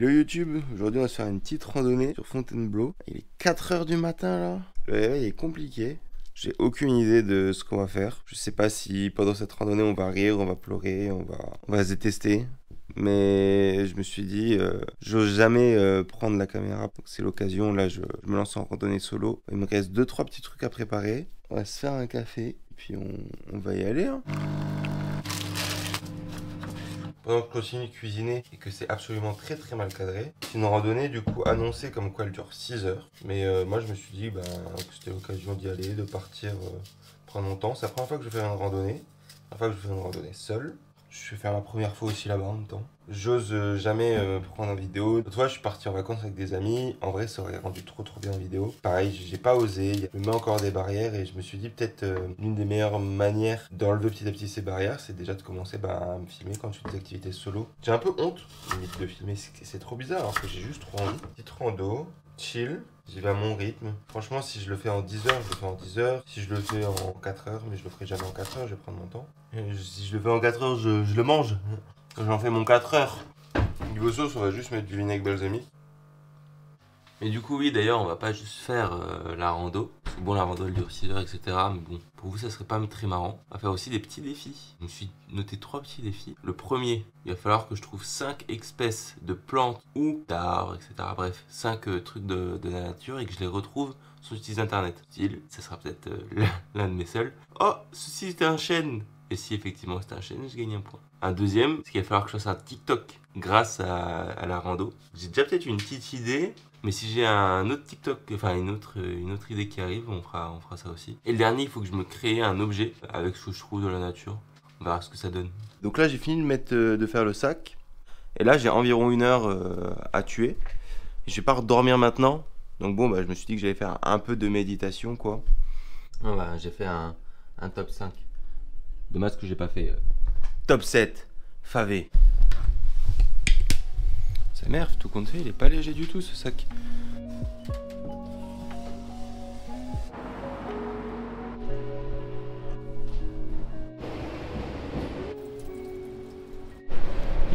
Hello YouTube, aujourd'hui on va se faire une petite randonnée sur Fontainebleau. Il est 4 heures du matin là. Le réveil est compliqué. J'ai aucune idée de ce qu'on va faire. Je sais pas si pendant cette randonnée on va rire, on va pleurer, on va se détester. Mais je me suis dit, j'ose jamais prendre la caméra. Donc c'est l'occasion, là je me lance en randonnée solo. Il me reste 2-3 petits trucs à préparer. On va se faire un café, et puis on va y aller hein. Pendant que je continue de cuisiner et que c'est absolument très mal cadré, c'est une randonnée du coup annoncée comme quoi elle dure 6 heures. Mais moi je me suis dit que c'était l'occasion d'y aller, de partir prendre mon temps. C'est la première fois que je fais une randonnée, la première fois que je fais une randonnée seule. Je vais faire la première fois aussi là-bas en même temps. J'ose jamais prendre en vidéo. L'autre fois, je suis parti en vacances avec des amis. En vrai, ça aurait rendu trop bien en vidéo. Pareil, j'ai pas osé. Je me mets encore des barrières et je me suis dit peut-être l'une des meilleures manières d'enlever petit à petit ces barrières, c'est déjà de commencer à me filmer quand je fais des activités solo. J'ai un peu honte limite de filmer, c'est trop bizarre alors que j'ai juste trop envie. Petite rando, chill. J'y vais à mon rythme. Franchement, si je le fais en 10 heures, je le fais en 10 heures. Si je le fais en 4 heures, mais je le ferai jamais en 4 heures, je vais prendre mon temps. Et si je le fais en 4 heures, je le mange. J'en fais mon 4 heures. Niveau sauce, on va juste mettre du vinaigre balsamique. Mais du coup, oui, d'ailleurs, on va pas juste faire la rando. Parce que bon, la rando elle dure 6 heures, etc. Mais bon, pour vous, ça serait pas très marrant. On va faire aussi des petits défis. Je me suis noté 3 petits défis. Le premier, il va falloir que je trouve 5 espèces de plantes ou d'arbres, etc. Bref, 5 trucs de la nature et que je les retrouve sur le site internet. Style, ça sera peut-être l'un de mes seuls. Oh, ceci est un chêne. Et si effectivement c'est un chêne, je gagne un point. Un deuxième, c'est qu'il va falloir que je fasse un TikTok grâce à la rando. J'ai déjà peut-être une petite idée. Mais si j'ai un autre TikTok, enfin une autre idée qui arrive, on fera ça aussi. Et le dernier, il faut que je me crée un objet avec ce que je trouve de la nature. On verra ce que ça donne. Donc là, j'ai fini de faire le sac. Et là, j'ai environ 1 heure à tuer. Je vais pas redormir maintenant. Donc bon, je me suis dit que j'allais faire un peu de méditation, quoi. J'ai fait un top 5. Dommage que j'ai pas fait. Top 7, favé. Ça m'énerve, tout compte fait, il est pas léger du tout ce sac.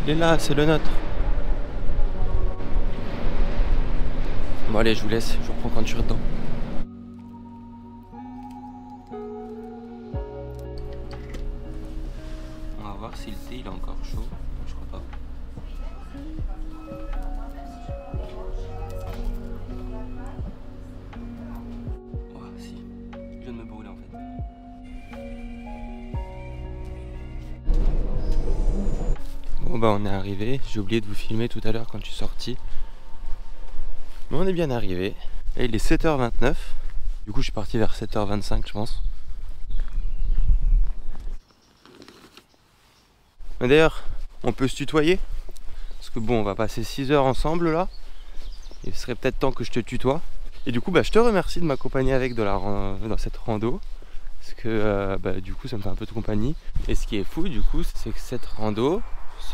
Il est là, c'est le nôtre. Bon allez, je vous laisse, je reprends quand je suis dedans. On va voir si le thé il est encore chaud. Je crois pas. Oh si, je viens de me brûler en fait. Bon on est arrivé, j'ai oublié de vous filmer tout à l'heure quand je suis sorti. Mais on est bien arrivé. Et il est 7h29. Du coup je suis parti vers 7h25 je pense. Mais d'ailleurs, on peut se tutoyer. Parce que bon, on va passer 6 heures ensemble là. Il serait peut-être temps que je te tutoie. Et du coup, je te remercie de m'accompagner avec dans cette rando. Parce que du coup, ça me fait un peu de compagnie. Et ce qui est fou du coup, c'est que cette rando,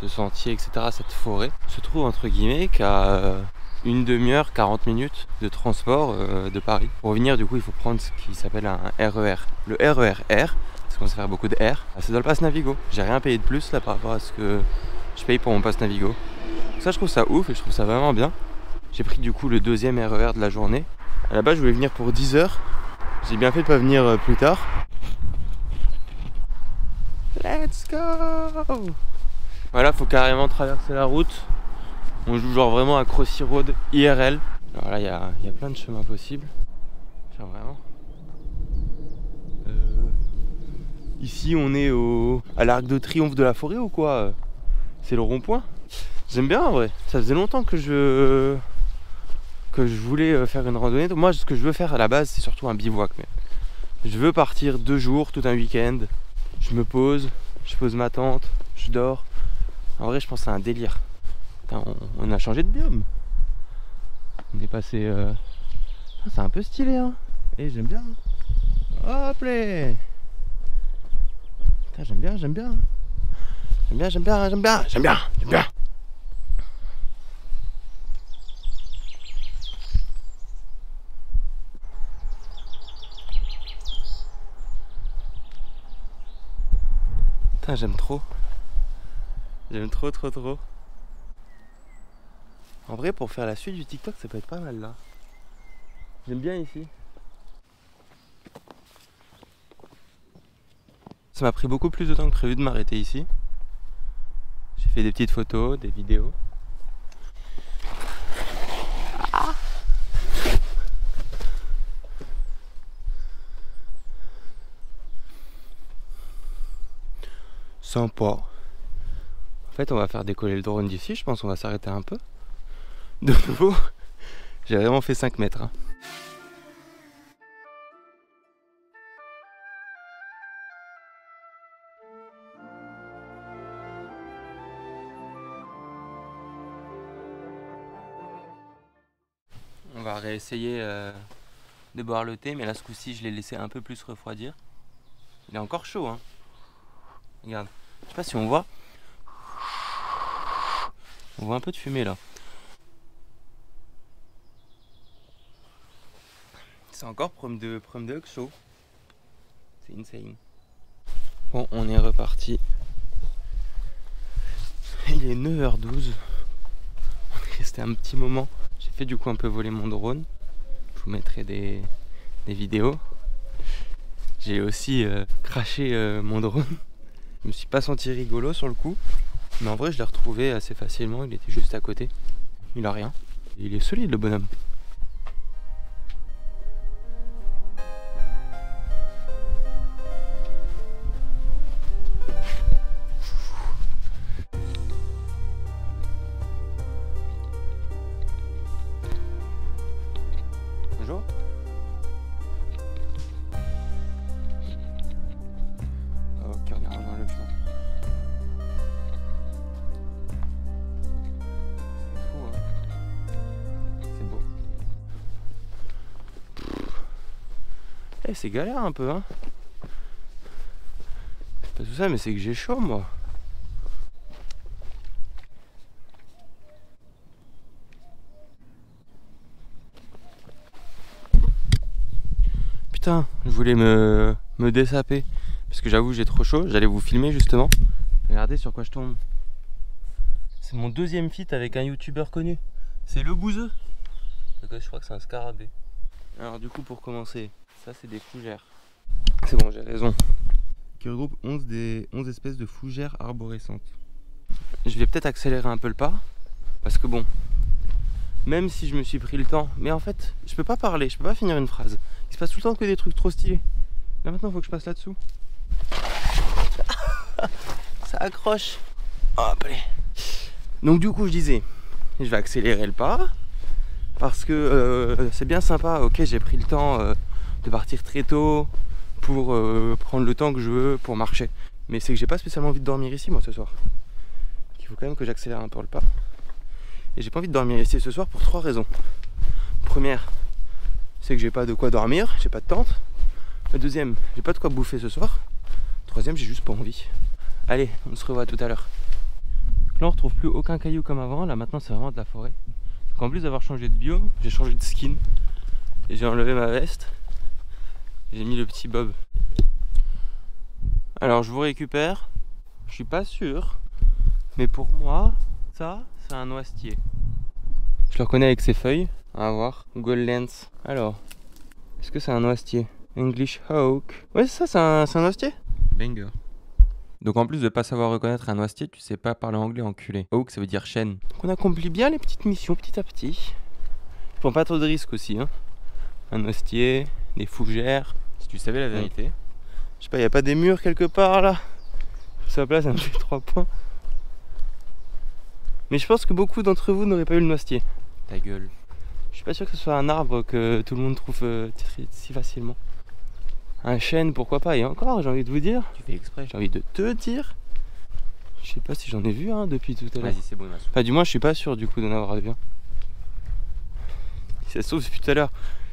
ce sentier, etc., cette forêt, se trouve entre guillemets qu'à une demi-heure, 40 minutes de transport de Paris. Pour venir, du coup, il faut prendre ce qui s'appelle un RER. Le RER, parce qu'on sait faire beaucoup de R, c'est dans le pass Navigo. J'ai rien payé de plus là par rapport à ce que je paye pour mon pass Navigo. Ça, je trouve ça ouf et je trouve ça vraiment bien. J'ai pris du coup le deuxième RER de la journée. À la base, je voulais venir pour 10 heures. J'ai bien fait de pas venir plus tard. Let's go! Voilà, faut carrément traverser la route. On joue genre vraiment à Crossy Road IRL. Alors là, il y a plein de chemins possibles. Genre vraiment. Ici, on est à l'Arc de Triomphe de la Forêt ou quoi? C'est le rond-point. J'aime bien en vrai. Ça faisait longtemps que je voulais faire une randonnée. Donc moi, ce que je veux faire à la base, c'est surtout un bivouac. Mais je veux partir 2 jours, tout un week-end. Je me pose, je pose ma tente, je dors. En vrai, je pense que c'est un délire. Putain, on a changé de biome. On est passé... C'est un peu stylé, hein. Et j'aime bien. Hop là. Putain, j'aime bien. J'aime bien. Putain, j'aime trop. J'aime trop. En vrai, pour faire la suite du TikTok, ça peut être pas mal là. J'aime bien ici. Ça m'a pris beaucoup plus de temps que prévu de m'arrêter ici. J'ai fait des petites photos, des vidéos. Ah, sympa. En fait, on va faire décoller le drone d'ici. Je pense qu'on va s'arrêter un peu. De nouveau, j'ai vraiment fait 5 mètres. Hein. On va réessayer de boire le thé, mais là ce coup-ci je l'ai laissé un peu plus refroidir. Il est encore chaud, hein. Regarde, je sais pas si on voit. On voit un peu de fumée là. C'est encore prome de chaud. C'est insane. Bon, on est reparti. Il est 9h12. On est resté un petit moment. J'ai fait du coup un peu voler mon drone. Je vous mettrai des vidéos. J'ai aussi craché mon drone. Je me suis pas senti rigolo sur le coup. Mais en vrai je l'ai retrouvé assez facilement. Il était juste à côté. Il a rien. Il est solide le bonhomme. Bonjour. Ok, on est rejoint le champ. C'est fou, hein. C'est beau. Eh, c'est galère un peu, hein. C'est pas tout ça, mais c'est que j'ai chaud, moi. Putain, je voulais me dessaper parce que j'avoue j'ai trop chaud, j'allais vous filmer justement. Regardez sur quoi je tombe. C'est mon deuxième feat avec un youtubeur connu. C'est le Bouzeux. Je crois que c'est un scarabée. Alors du coup pour commencer, ça c'est des fougères. C'est bon, j'ai raison. Qui regroupe 11 espèces de fougères arborescentes. Je vais peut-être accélérer un peu le pas parce que bon, même si je me suis pris le temps, mais en fait je peux pas parler, je peux pas finir une phrase. Il se passe tout le temps que des trucs trop stylés. Là maintenant il faut que je passe là-dessous. Ça accroche. Hop, allez. Donc du coup je disais, je vais accélérer le pas. Parce que c'est bien sympa, ok j'ai pris le temps de partir très tôt pour prendre le temps que je veux pour marcher. Mais c'est que j'ai pas spécialement envie de dormir ici moi ce soir. Il faut quand même que j'accélère un peu le pas. Et j'ai pas envie de dormir ici ce soir pour 3 raisons. Première, c'est que j'ai pas de quoi dormir, j'ai pas de tente. La deuxième, j'ai pas de quoi bouffer ce soir. Troisième, j'ai juste pas envie. Allez, on se revoit tout à l'heure. Là on retrouve plus aucun caillou comme avant, là maintenant c'est vraiment de la forêt. Donc, en plus d'avoir changé de biome, j'ai changé de skin. Et j'ai enlevé ma veste. J'ai mis le petit bob. Alors je vous récupère. Je suis pas sûr. Mais pour moi, ça c'est un noisetier. Je le reconnais avec ses feuilles. On va voir. Google Lens. Alors, est-ce que c'est un noisetier? English Oak. Ouais, c'est ça, c'est un noisetier. Banger. Donc en plus de pas savoir reconnaître un noisetier, tu sais pas parler anglais, enculé. Oak, ça veut dire chêne. Donc on accomplit bien les petites missions petit à petit. Ils font pas trop de risques aussi, hein. Un noisetier, des fougères. Si tu savais la vérité. Je sais pas, y a pas des murs quelque part là? Sur sa place, ça me fait 3 points. Mais je pense que beaucoup d'entre vous n'auraient pas eu le noisetier. Ta gueule. Je suis pas sûr que ce soit un arbre que tout le monde trouve si facilement. Un chêne, pourquoi pas. Et encore, j'ai envie de vous dire. Tu fais exprès. J'ai envie de te dire. Je sais pas si j'en ai vu depuis tout à l'heure. Vas-y, c'est bon, il m'a saoulé. Enfin, du moins, je suis pas sûr du coup d'en avoir vu un. Si ça se trouve, depuis tout à l'heure,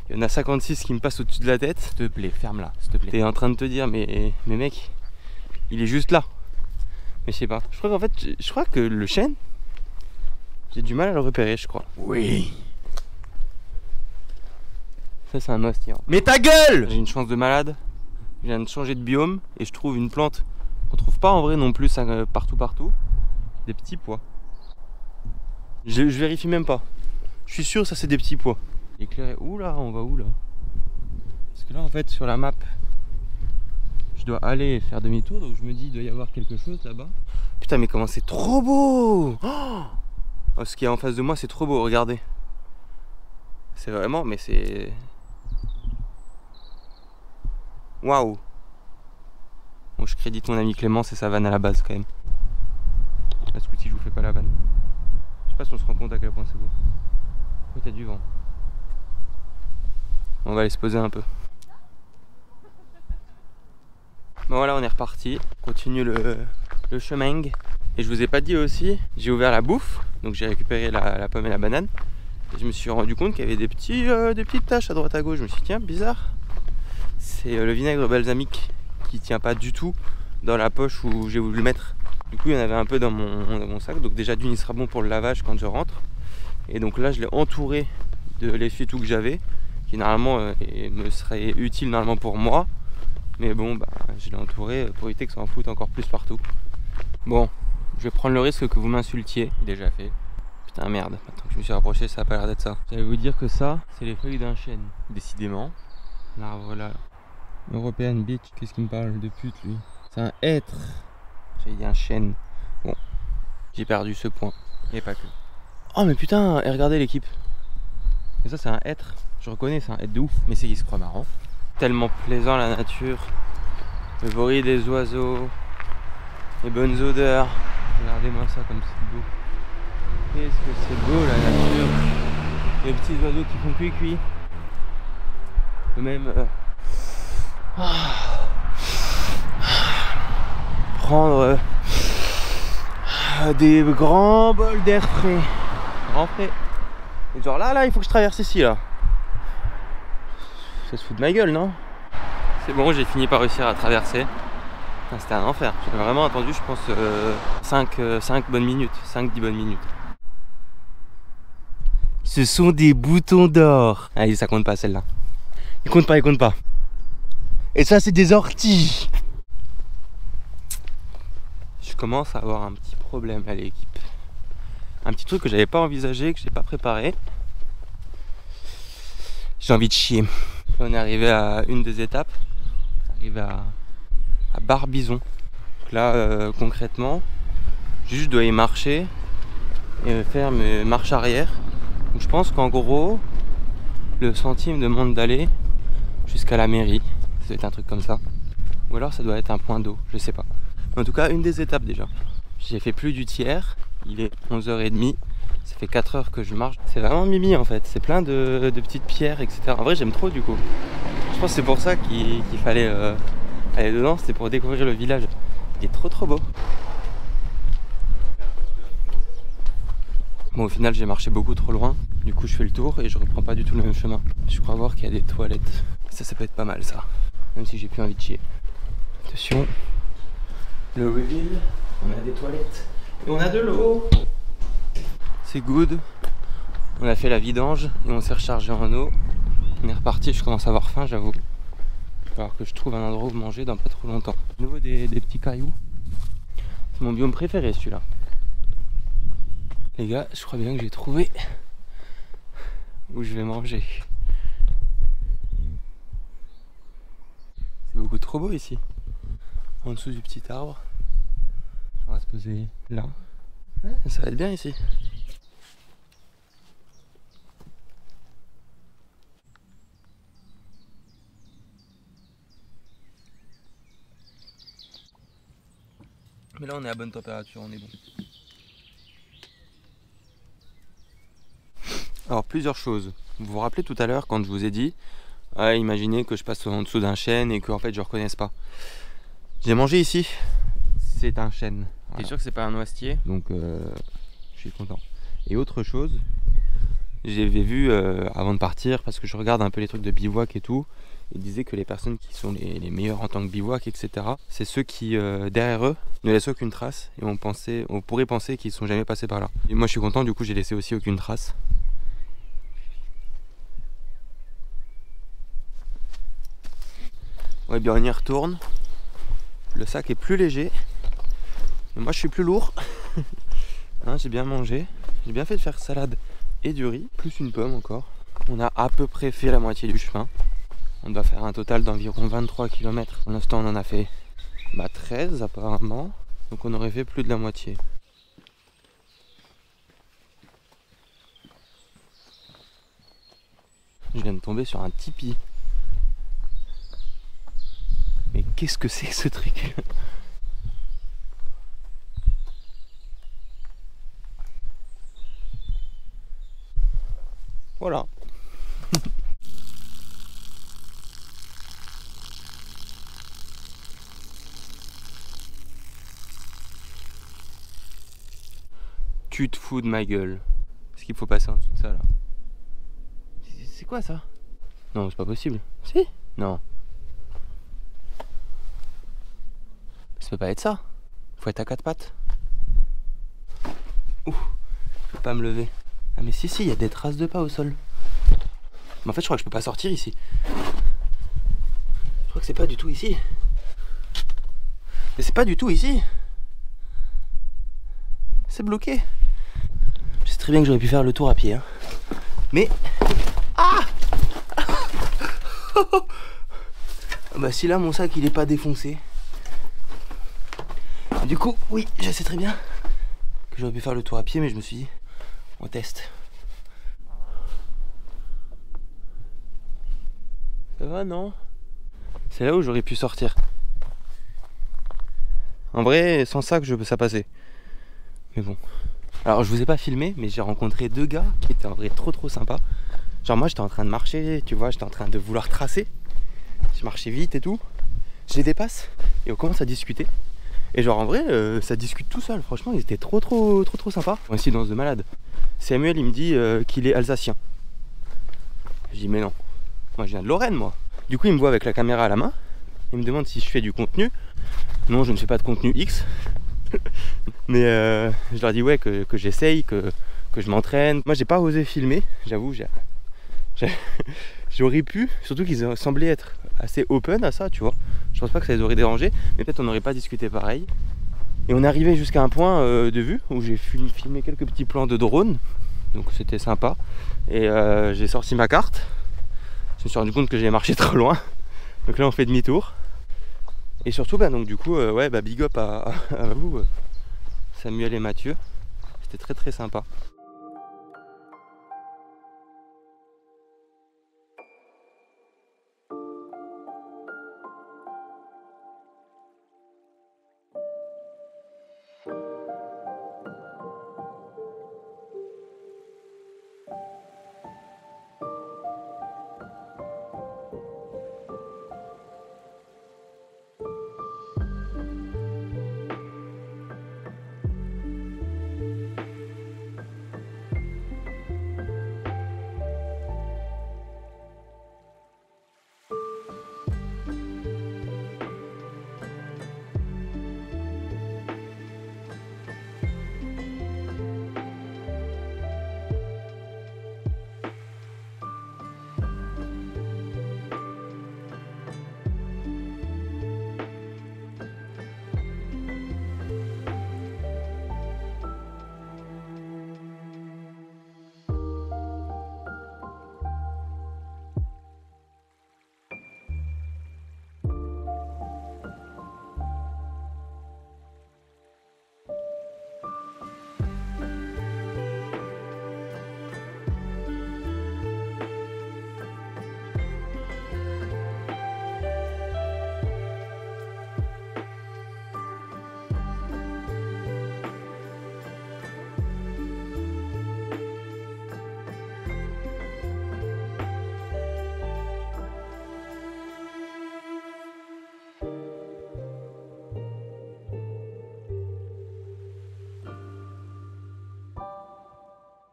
il y en a 56 qui me passent au-dessus de la tête. S'il te plaît, ferme-la, s'il te plaît. T'es en train de te dire, mais mec, il est juste là. Mais je sais pas. Je crois qu'en fait, je crois que le chêne, j'ai du mal à le repérer, je crois. Oui. Ça, c'est un noisetier. Mais ta gueule! J'ai une chance de malade. Je viens de changer de biome et je trouve une plante qu'on trouve pas en vrai non plus partout. Des petits pois. Je vérifie même pas. Je suis sûr, ça c'est des petits pois. Éclairé. Ouh là, on va où là? Parce que là en fait sur la map, je dois aller faire demi-tour, donc je me dis il doit y avoir quelque chose là-bas. Putain mais comment c'est trop beau! Oh, ce qui est en face de moi c'est trop beau, regardez. C'est vraiment, mais c'est... Waouh! Bon, je crédite mon ami Clément, c'est sa vanne à la base quand même. Là ce coup-ci je vous fais pas la vanne. Je sais pas si on se rend compte à quel point c'est beau. Oh, t'as du vent. On va aller se poser un peu. Bon voilà, on est reparti. On continue le chemin. Et je vous ai pas dit aussi, j'ai ouvert la bouffe. Donc j'ai récupéré la pomme et la banane. Et je me suis rendu compte qu'il y avait des petites taches à droite à gauche. Je me suis dit tiens, bizarre. C'est le vinaigre balsamique qui tient pas du tout dans la poche où j'ai voulu le mettre. Du coup il y en avait un peu dans mon sac. Donc déjà d'une il sera bon pour le lavage quand je rentre. Et donc là je l'ai entouré de l'essuie-tout que j'avais, qui normalement me serait utile normalement pour moi, mais bon bah je l'ai entouré pour éviter que ça en foute encore plus partout. Bon, je vais prendre le risque que vous m'insultiez, déjà fait. Putain merde, maintenant que je me suis rapproché ça a pas l'air d'être ça. J'allais vous dire que ça, c'est les feuilles d'un chêne. Décidément, l'arbre là, European Beach, qu'est-ce qu'il me parle de pute lui? C'est un hêtre, j'allais dire un chêne. Bon, j'ai perdu ce point, et pas que. Oh mais putain, et regardez l'équipe. Et ça c'est un hêtre, je reconnais, c'est un hêtre de ouf, mais c'est qu'il se croit marrant. Tellement plaisant la nature, le bruit des oiseaux, les bonnes odeurs. Regardez-moi ça comme c'est beau. Qu'est-ce que c'est beau la nature. Les petits oiseaux qui font cuit-cuit. Même prendre des grands bols d'air frais. Grand frais. Et genre là il faut que je traverse ici là. Ça se fout de ma gueule non? C'est bon, j'ai fini par réussir à traverser. C'était un enfer, j'ai vraiment attendu je pense 5 bonnes minutes, 5-10 bonnes minutes. Ce sont des boutons d'or. Allez ça compte pas celle-là. Il compte pas. Et ça c'est des orties. Je commence à avoir un petit problème à l'équipe. Un petit truc que j'avais pas envisagé, que j'ai pas préparé. J'ai envie de chier. On est arrivé à une des étapes. On est arrivé à Barbizon. Donc là concrètement, je dois y marcher et faire mes marches arrière. Donc je pense qu'en gros, le sentier me demande d'aller jusqu'à la mairie. Ça doit être un truc comme ça. Ou alors ça doit être un point d'eau, je sais pas. En tout cas, une des étapes déjà. J'ai fait plus du tiers. Il est 11h30, ça fait 4 heures que je marche. C'est vraiment mimi en fait, c'est plein de petites pierres, etc. En vrai j'aime trop du coup. Je pense que c'est pour ça qu'il fallait aller dedans, c'était pour découvrir le village. Il est trop beau. Bon au final j'ai marché beaucoup trop loin, du coup je fais le tour et je reprends pas du tout le même chemin. Je crois voir qu'il y a des toilettes. Ça peut être pas mal ça, même si j'ai plus envie de chier. Attention, le reveal, on a des toilettes. Et on a de l'eau. C'est good. On a fait la vidange et on s'est rechargé en eau. On est reparti, je commence à avoir faim j'avoue. Il va falloir que je trouve un endroit où manger dans pas trop longtemps. De nouveau des petits cailloux. C'est mon biome préféré celui-là. Les gars, je crois bien que j'ai trouvé où je vais manger. C'est beaucoup trop beau ici. En dessous du petit arbre. On va se poser là. Ouais, ça va être bien ici. Mais là on est à bonne température, on est bon. Alors plusieurs choses. Vous vous rappelez tout à l'heure quand je vous ai dit imaginez que je passe en dessous d'un chêne et qu'en fait je ne reconnaisse pas. J'ai mangé ici. C'est un chêne. Voilà. T'es sûr que c'est pas un noisetier? Donc je suis content. Et autre chose, j'avais vu avant de partir, parce que je regarde un peu les trucs de bivouac et tout, ils disaient que les personnes qui sont les meilleures en tant que bivouac, etc., c'est ceux qui, derrière eux, ne laissent aucune trace et on pourrait penser qu'ils sont jamais passés par là. Et moi je suis content, du coup j'ai laissé aussi aucune trace. Ouais, bien on y retourne. Le sac est plus léger. Mais moi je suis plus lourd. Hein, j'ai bien mangé. J'ai bien fait de faire salade et du riz, plus une pomme encore. On a à peu près fait la moitié du chemin. On doit faire un total d'environ 23 km. Pour l'instant on en a fait 13 apparemment. Donc on aurait fait plus de la moitié. Je viens de tomber sur un tipi. Mais qu'est-ce que c'est que ce truc? Voilà. Tu te fous de ma gueule. Est-ce qu'il faut passer en dessous de ça là? C'est quoi ça? Non, c'est pas possible. Si? Non. Ça peut pas être ça. Faut être à quatre pattes. Ouh, je peux pas me lever. Ah mais si, il y a des traces de pas au sol. Mais en fait, je crois que je peux pas sortir ici. Je crois que c'est pas du tout ici. Mais c'est pas du tout ici. C'est bloqué. Je sais très bien que j'aurais pu faire le tour à pied. Hein. Mais... Ah bah si là mon sac il est pas défoncé. Du coup, oui, je sais très bien que j'aurais pu faire le tour à pied, mais je me suis dit, on teste. Ça va, non? C'est là où j'aurais pu sortir. En vrai, sans sac, ça passait. Mais bon. Alors, je vous ai pas filmé, mais j'ai rencontré deux gars qui étaient en vrai trop sympas. Genre, moi, j'étais en train de marcher, tu vois, j'étais en train de vouloir tracer. Je marchais vite et tout. Je les dépasse et on commence à discuter. Et genre en vrai, ça discute tout seul. Franchement, ils étaient trop sympas. Coïncidence de malade. Samuel, il me dit qu'il est alsacien. Je dis mais non. Moi, je viens de Lorraine, moi. Du coup, il me voit avec la caméra à la main. Il me demande si je fais du contenu. Non, je ne fais pas de contenu X. Mais je leur dis ouais que j'essaye, que je m'entraîne. Moi, j'ai pas osé filmer. J'avoue, j'aurais pu. Surtout qu'ils semblaient être assez open à ça, tu vois. Je pense pas que ça les aurait dérangés, mais peut-être on n'aurait pas discuté pareil. Et on est arrivé jusqu'à un point de vue où j'ai filmé quelques petits plans de drone, donc c'était sympa. Et j'ai sorti ma carte. Je me suis rendu compte que j'ai marché trop loin, donc là on fait demi-tour. Et surtout, bah, donc du coup, ouais, bah, big up à vous, Samuel et Mathieu. C'était très sympa.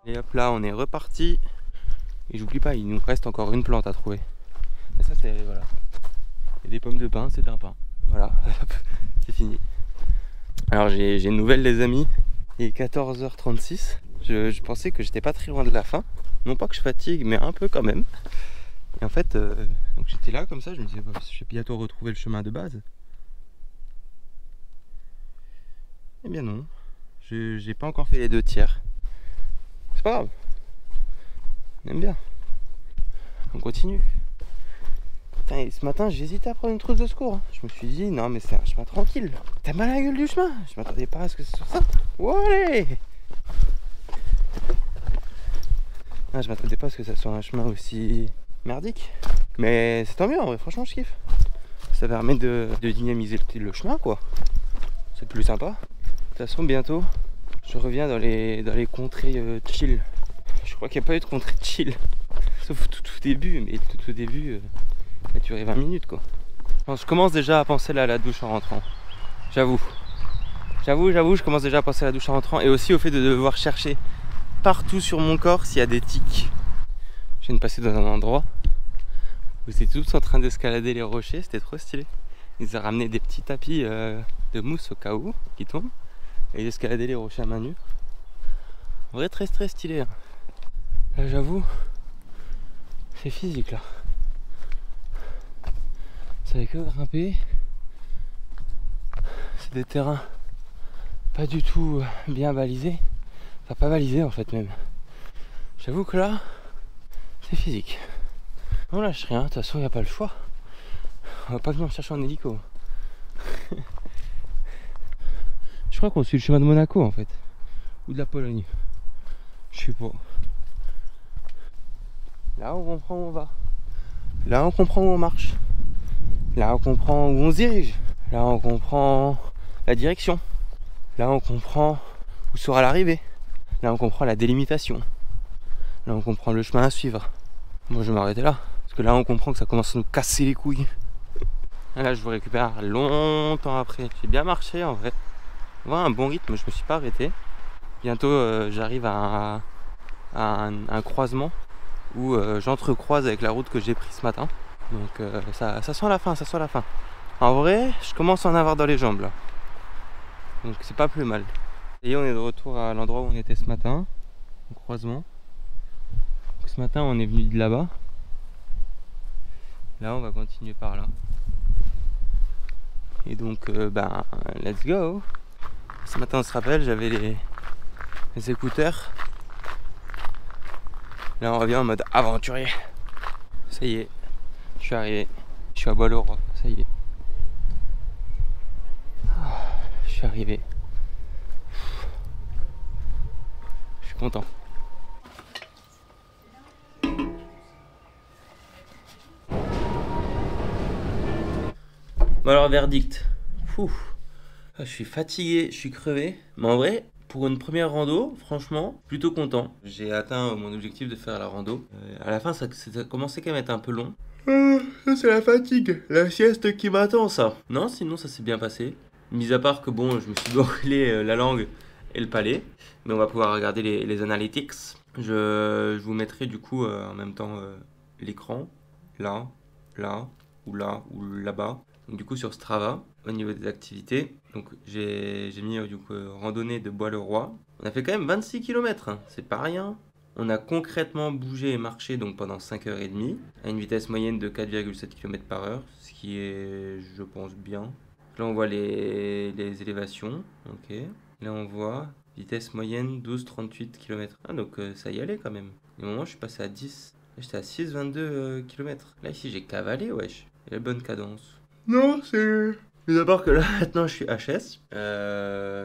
Et hop là, on est reparti. Et j'oublie pas, il nous reste encore une plante à trouver. Et ça, c'est voilà. Et des pommes de pin, c'est un pain. Voilà, c'est fini. Alors j'ai une nouvelle, les amis. Il est 14h36. Je pensais que j'étais pas très loin de la fin. Non pas que je fatigue, mais un peu quand même. Et en fait, donc j'étais là comme ça, je me disais, bah, je vais bientôt retrouver le chemin de base. Eh bien non, j'ai pas encore fait les 2 tiers. C'est pas grave. On aime bien. On continue. Putain, et ce matin, j'hésitais à prendre une trousse de secours. Je me suis dit, non, mais c'est un chemin tranquille. T'as mal à la gueule du chemin. Je m'attendais pas à ce que ce soit ça. Ouais. Ah, je m'attendais pas à ce que ça soit un chemin aussi merdique. Mais c'est tant mieux, en vrai, franchement, je kiffe. Ça permet de dynamiser le chemin, quoi. C'est plus sympa. De toute façon, bientôt, je reviens dans les contrées chill. Je crois qu'il n'y a pas eu de contrée chill. Sauf au tout début, mais tout début, ça a duré 20 minutes, quoi. Alors, je commence déjà à penser là, à la douche en rentrant. J'avoue, je commence déjà à penser à la douche en rentrant. Et aussi au fait de devoir chercher partout sur mon corps s'il y a des tiques. Je viens de passer dans un endroit où ils étaient tous en train d'escalader les rochers, c'était trop stylé. Ils ont ramené des petits tapis de mousse au cas où, qui tombent. Et ils escaladaient les rochers à main nue. En vrai, très stylé. Hein. Là, j'avoue, c'est physique là. Ça fait que grimper. C'est des terrains pas du tout bien balisés. Enfin, pas balisés en fait même. J'avoue que là, c'est physique. On lâche rien, de toute façon, il n'y a pas le choix. On va pas venir me chercher en hélico. Je crois qu'on suit le chemin de Monaco en fait. Ou de la Pologne. Je sais pas. Là on comprend où on va. Là on comprend où on marche. Là on comprend où on se dirige. Là on comprend la direction. Là on comprend où sera l'arrivée. Là on comprend la délimitation. Là on comprend le chemin à suivre. Moi je vais m'arrêter là. Parce que là on comprend que ça commence à nous casser les couilles. Et là je vous récupère longtemps après. J'ai bien marché en vrai. Un bon rythme, je me suis pas arrêté. Bientôt j'arrive à un croisement où j'entrecroise avec la route que j'ai prise ce matin. Donc ça sent la fin, ça sent la fin. En vrai, je commence à en avoir dans les jambes là. Donc c'est pas plus mal. Et on est de retour à l'endroit où on était ce matin, au croisement. Donc, ce matin on est venu de là-bas. Là on va continuer par là. Et donc let's go. Ce matin on se rappelle, j'avais les écouteurs. Là on revient en mode aventurier. Ça y est, je suis arrivé. Je suis à Bois-le-Roi, ça y est. Je suis arrivé. Je suis content. Bon alors verdict. Je suis fatigué, je suis crevé. Mais en vrai, pour une première rando, franchement, plutôt content. J'ai atteint mon objectif de faire la rando. À la fin, ça commençait quand même à être un peu long. Ça c'est la fatigue, la sieste qui m'attend ça. Non, sinon ça s'est bien passé. Mis à part que bon, je me suis brûlé la langue et le palais. Mais on va pouvoir regarder les analytics. Je vous mettrai du coup en même temps l'écran. Là, ou là-bas. Donc, du coup sur Strava, au niveau des activités, donc j'ai mis du coup randonnée de Bois-le-Roi. On a fait quand même 26 km, hein. C'est pas rien. On a concrètement bougé et marché donc pendant 5h30 à une vitesse moyenne de 4,7 km/h, ce qui est, je pense, bien. Là on voit les élévations, ok. Là on voit vitesse moyenne 12,38 km. Ah donc ça y allait quand même. Au moment je suis passé à 10. Là j'étais à 6,22 km. Là ici j'ai cavalé, wesh. Il y a la bonne cadence. Non, c'est... Mais d'abord que là, maintenant, je suis HS.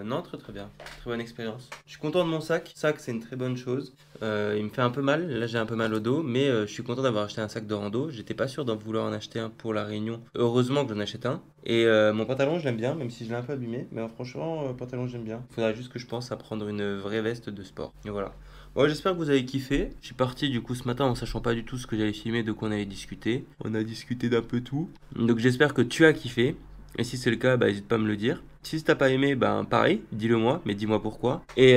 Non, très bien. Très bonne expérience. Je suis content de mon sac. Sac, c'est une très bonne chose. Il me fait un peu mal. Là, j'ai un peu mal au dos. Mais je suis content d'avoir acheté un sac de rando. J'étais pas sûr d'en vouloir en acheter un pour la Réunion. Heureusement que j'en achète un. Et mon pantalon, je l'aime bien, même si je l'ai un peu abîmé. Mais franchement, pantalon, j'aime bien. Il faudra juste que je pense à prendre une vraie veste de sport. Et voilà. Bon, j'espère que vous avez kiffé. Je suis parti du coup ce matin en sachant pas du tout ce que j'allais filmer, de quoi on allait discuter. On a discuté d'un peu tout. Donc j'espère que tu as kiffé. Et si c'est le cas, n'hésite pas à me le dire. Si t'as pas aimé, pareil, dis-le moi, mais dis-moi pourquoi. Et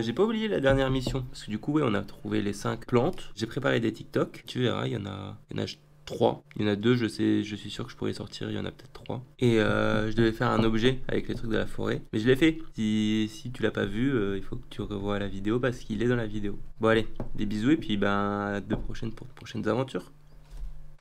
j'ai pas oublié la dernière mission. Parce que du coup, on a trouvé les 5 plantes. J'ai préparé des TikTok. Tu verras, il y en a 3. Il y en a 2, je suis sûr que je pourrais sortir, il y en a peut-être 3. Et je devais faire un objet avec les trucs de la forêt. Mais je l'ai fait. Si tu l'as pas vu, il faut que tu revoies la vidéo parce qu'il est dans la vidéo. Bon allez, des bisous et puis à de prochaines pour de prochaines aventures.